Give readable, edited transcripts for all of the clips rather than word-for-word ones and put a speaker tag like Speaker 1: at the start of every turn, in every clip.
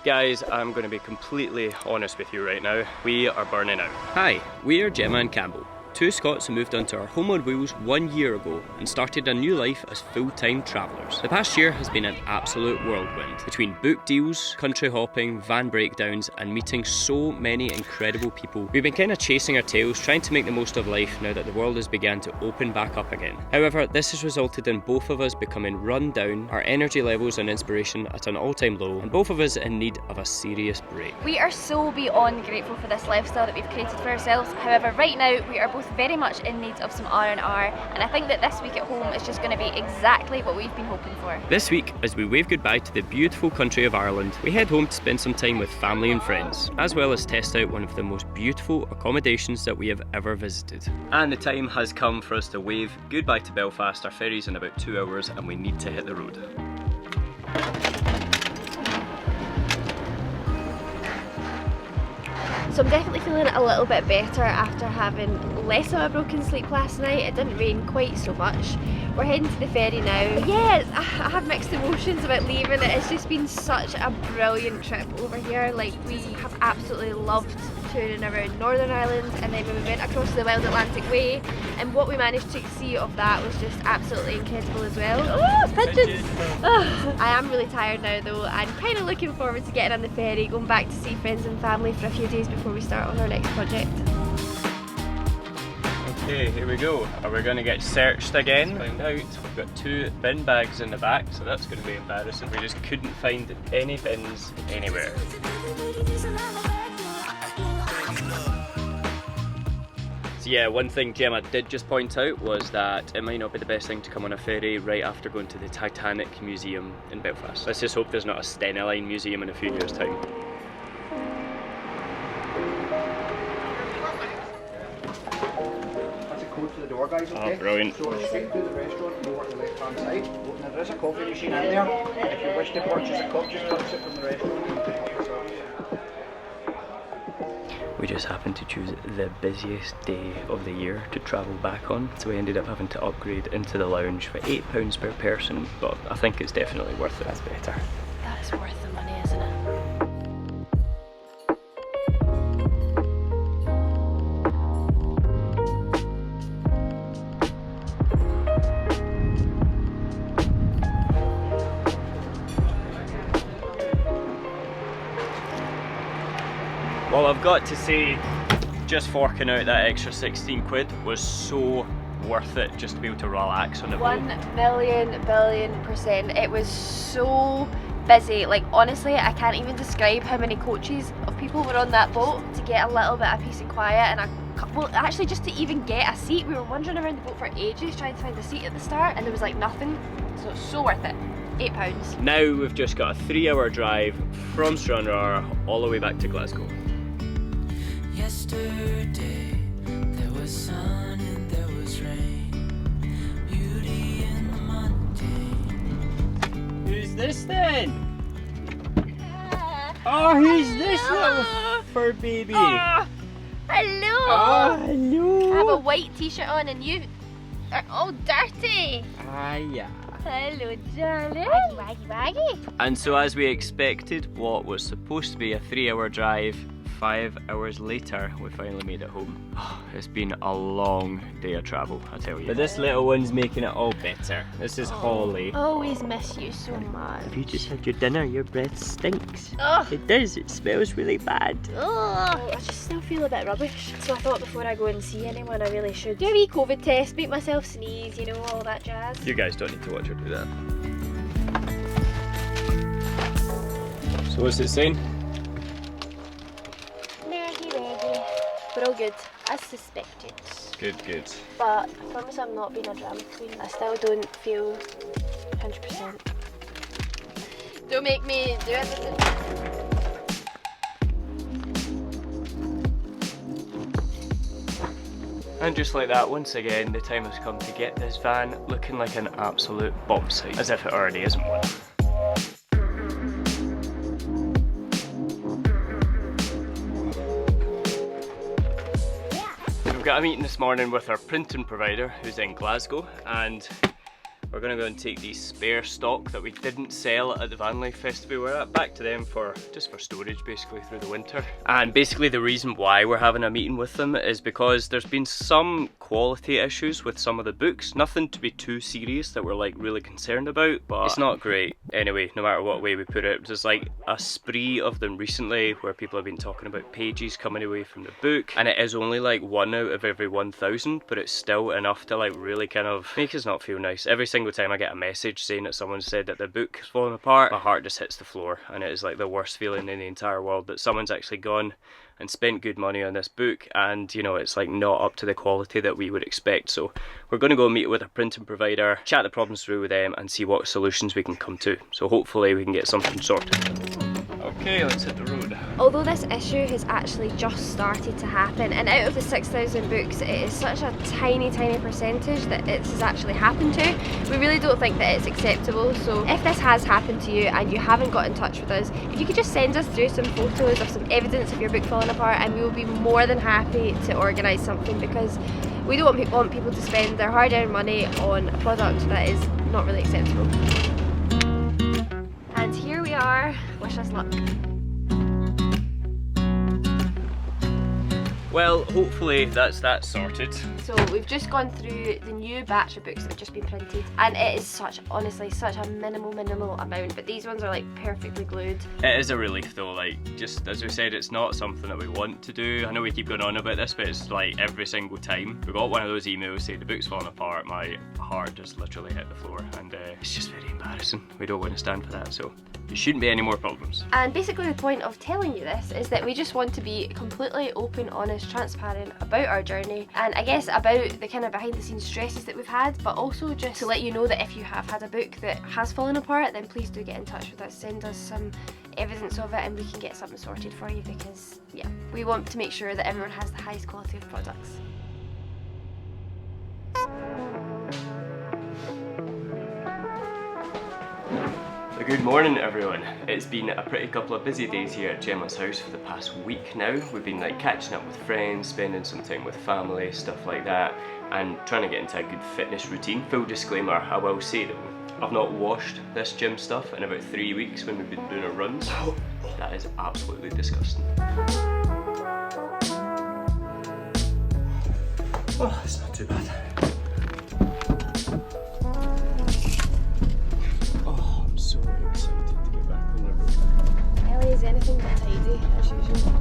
Speaker 1: Guys, I'm going to be completely honest with you right now. We are burning out. Hi, we are Gemma and Campbell. Two Scots who moved onto our home on wheels 1 year ago and started a new life as full-time travellers. The past year has been an absolute whirlwind, between book deals, country hopping, van breakdowns and meeting so many incredible people. We've been kind of chasing our tails, trying to make the most of life now that the world has begun to open back up again. However, this has resulted in both of us becoming run down, our energy levels and inspiration at an all-time low, and both of us in need of a serious break.
Speaker 2: We are so beyond grateful for this lifestyle that we've created for ourselves. However, right now we are both very much in need of some R&R, and I think that this week at home is just going to be exactly what we've been hoping for.
Speaker 1: This week, as we wave goodbye to the beautiful country of Ireland, we head home to spend some time with family and friends, as well as test out one of the most beautiful accommodations that we have ever visited. And the time has come for us to wave goodbye to Belfast. Our ferry's in about 2 hours and we need to hit the road.
Speaker 2: So I'm definitely feeling a little bit better after having less of a broken sleep last night. It didn't rain quite so much. We're heading to the ferry now. Yeah, I have mixed emotions about leaving. It's just been such a brilliant trip over here. Like, we have absolutely loved touring around Northern Ireland, and then when we went across the Wild Atlantic Way, and what we managed to see of that was just absolutely incredible as well. Oh, pigeons! Oh, I am really tired now though. I'm kind of looking forward to getting on the ferry, going back to see friends and family for a few days before we start on our next project.
Speaker 1: Okay, here we go. Are we going to get searched again? Find out. We've got 2 bin bags in the back, so that's going to be embarrassing. We just couldn't find any bins anywhere. So yeah, one thing Gemma did just point out was that it might not be the best thing to come on a ferry right after going to the Titanic Museum in Belfast. Let's just hope there's not a Stena Line museum in a few years' time.
Speaker 3: To the door, guys, okay?
Speaker 1: Oh, brilliant.
Speaker 3: So it's straight through the restaurant and over to the left hand side. Now there is a coffee machine in there. If you wish to purchase a cup, just purchase it from the restaurant and pick up yourself.
Speaker 1: We just happened to choose the busiest day of the year to travel back on, so we ended up having to upgrade into the lounge for £8 per person, but I think it's definitely worth it. That's better.
Speaker 2: That is worth the money, isn't it?
Speaker 1: Well, I've got to say, just forking out that extra 16 quid was so worth it just to be able to relax on the boat.
Speaker 2: 1 million billion %. It was so busy. Like, honestly, I can't even describe how many coaches of people were on that boat to get a little bit of peace and quiet, and well, actually just to even get a seat. We were wandering around the boat for ages trying to find a seat at the start, and there was like nothing, so it's so worth it. £8.
Speaker 1: Now we've just got a 3-hour drive from Stranraer all the way back to Glasgow.
Speaker 4: Yesterday there was sun and there was rain, beauty in the mundane.
Speaker 1: Who's this then? Oh, who's this little fur baby?
Speaker 2: Oh, hello!
Speaker 1: Oh, hello!
Speaker 2: I have a white t-shirt on and you are all dirty.
Speaker 1: Ah, yeah.
Speaker 2: Hello, darling. Waggy, waggy.
Speaker 1: And so, as we expected, what was supposed to be a 3-hour drive, 5 hours later, we finally made it home. Oh, it's been a long day of travel, I tell you. But this little one's making it all better. This is Holly.
Speaker 2: Always miss you so much.
Speaker 1: Have you just had your dinner? Your breath stinks.
Speaker 2: Oh.
Speaker 1: It does, it smells really bad.
Speaker 2: Oh, I just still feel a bit rubbish. So I thought before I go and see anyone, I really should do a wee COVID test, make myself sneeze, you know, all that jazz.
Speaker 1: You guys don't need to watch her do that. So what's it saying?
Speaker 2: We're all good, as suspected.
Speaker 1: Good, good.
Speaker 2: But I promise I'm not being a drama queen. I still don't feel 100%. Don't make me do anything.
Speaker 1: And just like that, once again, the time has come to get this van looking like an absolute bomb site, as if it already isn't one. We've got a meeting this morning with our printing provider who's in Glasgow, and We're gonna go and take these spare stock that we didn't sell at the van life festival we were at back to them for just for storage basically through the winter. And basically the reason why we're having a meeting with them is because there's been some quality issues with some of the books. Nothing to be too serious that we're like really concerned about, but it's not great anyway, no matter what way we put it. There's like a spree of them recently where people have been talking about pages coming away from the book, and it is only like 1 out of every 1,000, but it's still enough to like really kind of make us not feel nice. Every single time I get a message saying that someone said that the book is falling apart, my heart just hits the floor, and it is like the worst feeling in the entire world that someone's actually gone and spent good money on this book, and you know, it's like not up to the quality that we would expect. So we're going to go meet with a printing provider, chat the problems through with them, and see what solutions we can come to. So hopefully we can get something sorted. Okay, let's hit the road.
Speaker 2: Although this issue has actually just started to happen, and out of the 6,000 books, it is such a tiny percentage that it has actually happened to, we really don't think that it's acceptable. So if this has happened to you and you haven't got in touch with us, if you could just send us through some photos of some evidence of your book falling apart, and we will be more than happy to organise something, because we don't want people to spend their hard-earned money on a product that is not really acceptable. And here we are. Wish us luck.
Speaker 1: Well, hopefully that's that sorted.
Speaker 2: So we've just gone through the new batch of books that have just been printed, and it is honestly such a minimal amount, but these ones are like perfectly glued.
Speaker 1: It is a relief though, like just as we said, it's not something that we want to do. I know we keep going on about this, but it's like every single time we got one of those emails saying the book's falling apart, my heart just literally hit the floor, and it's just very embarrassing. We don't want to stand for that, so there shouldn't be any more problems.
Speaker 2: And basically the point of telling you this is that we just want to be completely open, honest, transparent about our journey, and I guess about the kind of behind the scenes stresses that we've had, but also just to let you know that if you have had a book that has fallen apart, then please do get in touch with us, send us some evidence of it, and we can get something sorted for you, because yeah, we want to make sure that everyone has the highest quality of products.
Speaker 1: Good morning everyone. It's been a pretty couple of busy days here at Gemma's house for the past week now. We've been like catching up with friends, spending some time with family, stuff like that, and trying to get into a good fitness routine. Full disclaimer, I will say though, I've not washed this gym stuff in about 3 weeks when we've been doing our runs. That is absolutely disgusting. Oh, it's not too bad.
Speaker 2: Ellie is anything but tidy, as usual.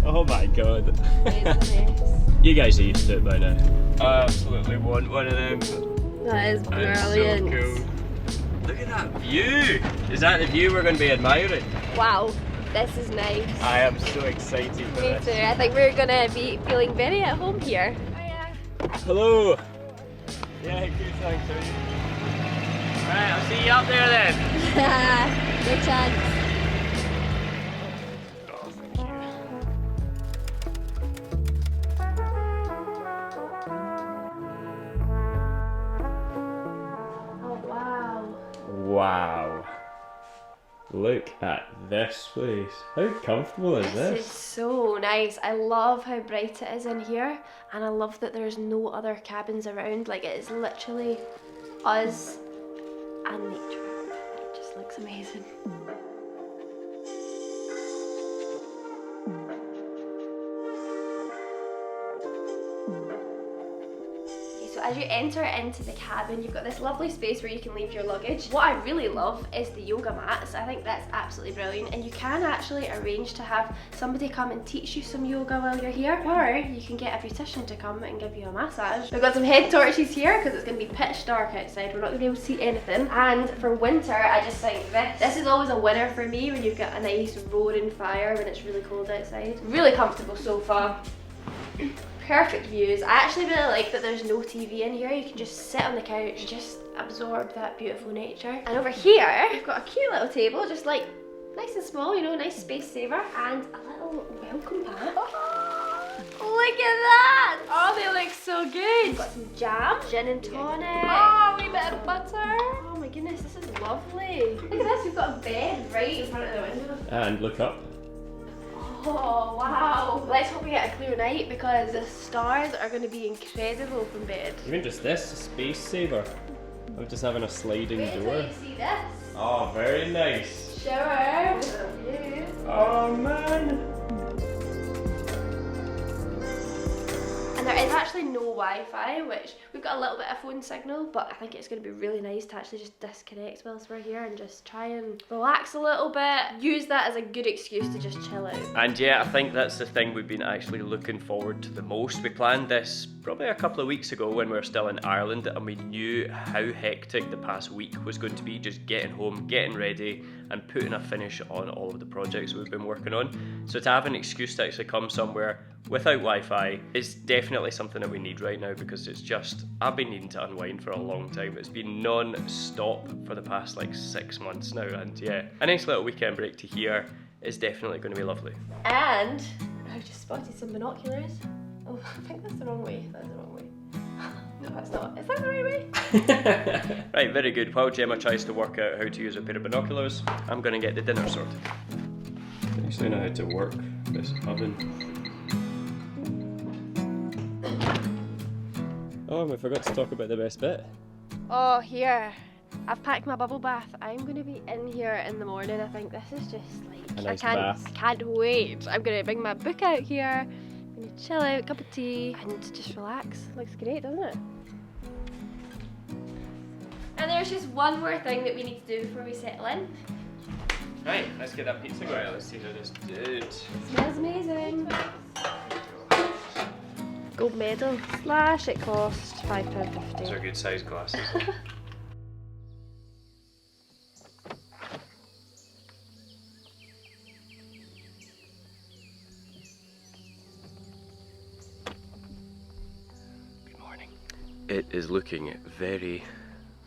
Speaker 1: Oh my god. You guys are used to it by now. I absolutely want one of them.
Speaker 2: That is brilliant.
Speaker 1: It's so cool. Look at that view! Is that the view we're going to be admiring?
Speaker 2: Wow, this is nice.
Speaker 1: I am so excited for
Speaker 2: Me
Speaker 1: this.
Speaker 2: too. I think we're going to be feeling very at home here.
Speaker 1: Hello! Yeah, good, thanks. Right, I'll see you up there then.
Speaker 2: No chance.
Speaker 1: Wow. Look at this place. How comfortable is this?
Speaker 2: This is so nice. I love how bright it is in here, and I love that there's no other cabins around. Like, it is literally us and nature. It just looks amazing. So as you enter into the cabin, you've got this lovely space where you can leave your luggage. What I really love is the yoga mats. I think that's absolutely brilliant, and you can actually arrange to have somebody come and teach you some yoga while you're here, or you can get a beautician to come and give you a massage. We've got some head torches here because it's going to be pitch dark outside. We're not going to be able to see anything. And for winter, I just think this is always a winner for me, when you've got a nice roaring fire when it's really cold outside. Really comfortable sofa. Perfect views. I actually really like that there's no TV in here. You can just sit on the couch and just absorb that beautiful nature. And over here, we've got a cute little table, just like nice and small, you know, nice space saver, and a little welcome pack. Look at that! Oh, they look so good. We've got some jam, gin and tonic. Oh, a wee bit of butter. Oh my goodness, this is lovely. Look at this, we've got a bed right in front of the window.
Speaker 1: And look up.
Speaker 2: Oh wow! Let's hope we get a clear night, because the stars are going to be incredible from bed.
Speaker 1: Even just this, a space saver. I'm just having a sliding
Speaker 2: Wait till
Speaker 1: door.
Speaker 2: you see this.
Speaker 1: Oh, very nice.
Speaker 2: Shower.
Speaker 1: Oh man.
Speaker 2: And there is actually no Wi-Fi, which we've got a little bit of phone signal, but I think it's going to be really nice to actually just disconnect whilst we're here and just try and relax a little bit. Use that as a good excuse to just chill out.
Speaker 1: And yeah, I think that's the thing we've been actually looking forward to the most. We planned this probably a couple of weeks ago when we were still in Ireland, and we knew how hectic the past week was going to be, just getting home, getting ready and putting a finish on all of the projects we've been working on. So to have an excuse to actually come somewhere without Wi-Fi is definitely something that we need right now, because it's just, I've been needing to unwind for a long time. It's been non-stop for the past like 6 months now, and yeah, a nice little weekend break to here is definitely going to be lovely.
Speaker 2: And I just spotted some binoculars. Oh, I think that's the wrong way. That's the wrong way. No, that's not. Is that the right way?
Speaker 1: Right, very good. While Gemma tries to work out how to use a pair of binoculars, I'm going to get the dinner sorted. I actually know how to work this oven. Oh, we forgot to talk about the best bit.
Speaker 2: Oh, here. I've packed my bubble bath. I'm going to be in here in the morning. I think this is just like
Speaker 1: A nice
Speaker 2: I
Speaker 1: bath.
Speaker 2: can't wait. I'm going to bring my book out here. I'm going to chill out, cup of tea, and just relax. Looks great, doesn't it? And there's just one more thing that we need to do before we settle in.
Speaker 1: Right, let's get that pizza going. Let's see how this did.
Speaker 2: Smells amazing. Gold medal / it cost £5.50.
Speaker 1: Those are good sized glasses. Good morning. It is looking very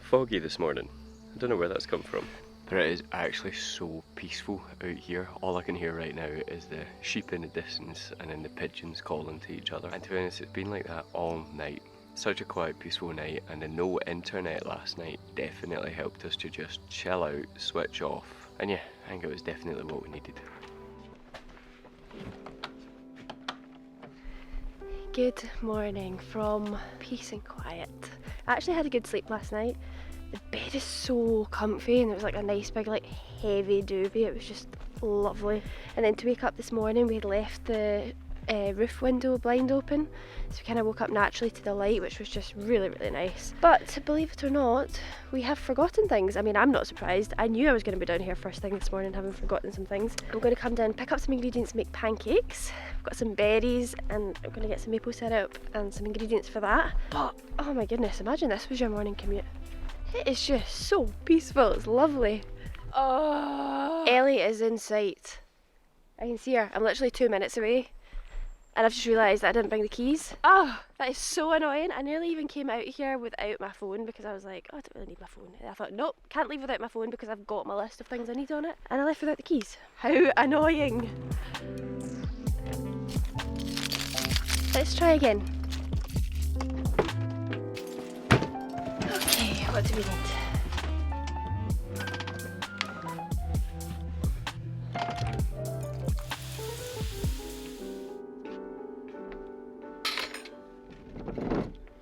Speaker 1: foggy this morning. I don't know where that's come from. But it is actually so peaceful out here. All I can hear right now is the sheep in the distance and then the pigeons calling to each other. And to be honest, it's been like that all night. Such a quiet, peaceful night, and the no internet last night definitely helped us to just chill out, switch off. And yeah, I think it was definitely what we needed.
Speaker 2: Good morning from peace and quiet. I actually had a good sleep last night. The bed is so comfy, and it was like a nice big like heavy duvet. It was just lovely. And then to wake up this morning, we had left the roof window blind open, so we kind of woke up naturally to the light, which was just really nice. But believe it or not, we have forgotten things. I mean, I'm not surprised. I knew I was going to be down here first thing this morning having forgotten some things. I'm going to come down, pick up some ingredients, make pancakes. I've got some berries, and I'm going to get some maple syrup and some ingredients for that. But oh my goodness, imagine this was your morning commute. It is just so peaceful, it's lovely. Oh, Ellie is in sight. I can see her. I'm literally 2 minutes away. And I've just realised that I didn't bring the keys. Oh, that is so annoying. I nearly even came out here without my phone because I was like, oh, I don't really need my phone. And I thought, nope, can't leave without my phone because I've got my list of things I need on it. And I left without the keys. How annoying. Let's try again. Okay, what do we need?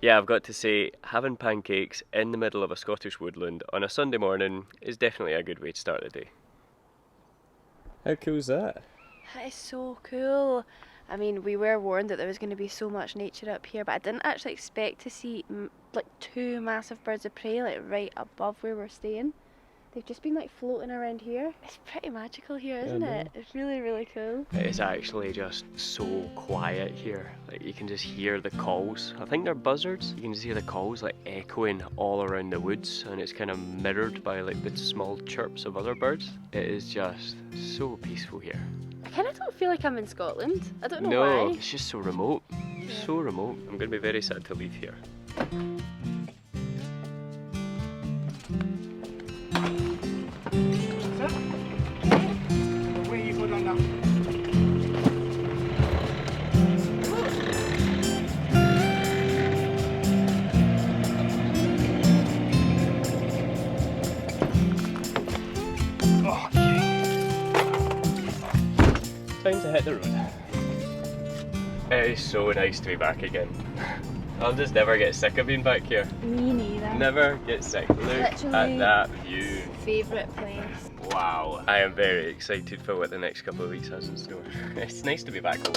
Speaker 1: Yeah, I've got to say, having pancakes in the middle of a Scottish woodland on a Sunday morning is definitely a good way to start the day. How cool is that?
Speaker 2: That is so cool. I mean, we were warned that there was going to be so much nature up here, but I didn't actually expect to see like 2 massive birds of prey like right above where we're staying. They've just been like floating around here. It's pretty magical here, isn't it? It's really cool.
Speaker 1: It is actually just so quiet here. Like you can just hear the calls. I think they're buzzards. You can just hear the calls like echoing all around the woods, and it's kind of mirrored by like the small chirps of other birds. It is just so peaceful here.
Speaker 2: I kind of don't feel like I'm in Scotland. I don't know
Speaker 1: No,
Speaker 2: why.
Speaker 1: it's just so remote. So remote. I'm going to be very sad to leave here.
Speaker 3: Where you put on that?
Speaker 1: Time to hit the road. It is so nice to be back again. I'll just never get sick of being back here.
Speaker 2: Me neither.
Speaker 1: Never get sick. Look
Speaker 2: Literally
Speaker 1: at that view.
Speaker 2: favourite place.
Speaker 1: Wow. I am very excited for what the next couple of weeks has in store. It's nice to be back home.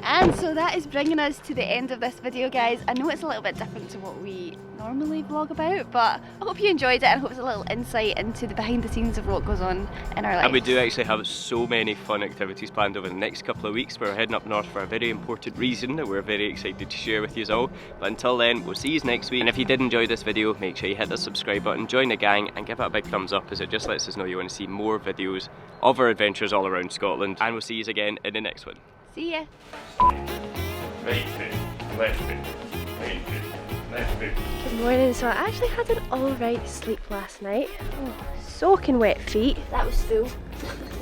Speaker 2: And so that is bringing us to the end of this video, guys. I know it's a little bit different to what we normally vlog about, but I hope you enjoyed it and I hope it's a little insight into the behind the scenes of what goes on in our lives.
Speaker 1: And we do actually have so many fun activities planned over the next couple of weeks. We're heading up north for a very important reason that we're very excited to share with you all. But until then, we'll see you next week. And if you did enjoy this video, make sure you hit the subscribe button, join the gang and give it a big thumbs up, as it just lets us know you want to see more videos of our adventures all around Scotland. And we'll see you again in the next one.
Speaker 2: See ya.
Speaker 1: Right foot, left foot, right foot, left foot.
Speaker 2: Good morning. So I actually had an alright sleep last night. Oh, soaking wet feet. That was full.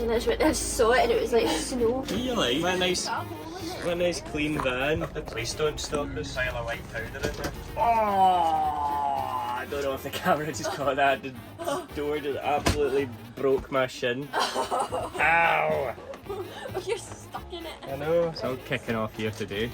Speaker 2: And I saw it and it was like snow.
Speaker 1: Really? What a nice clean van. The police don't stop us. Pile of white powder in there. Oh, I don't know if the camera just caught that. The door just absolutely broke my shin. Ow!
Speaker 2: You're stuck in it.
Speaker 1: I know. It's all kicking off here today.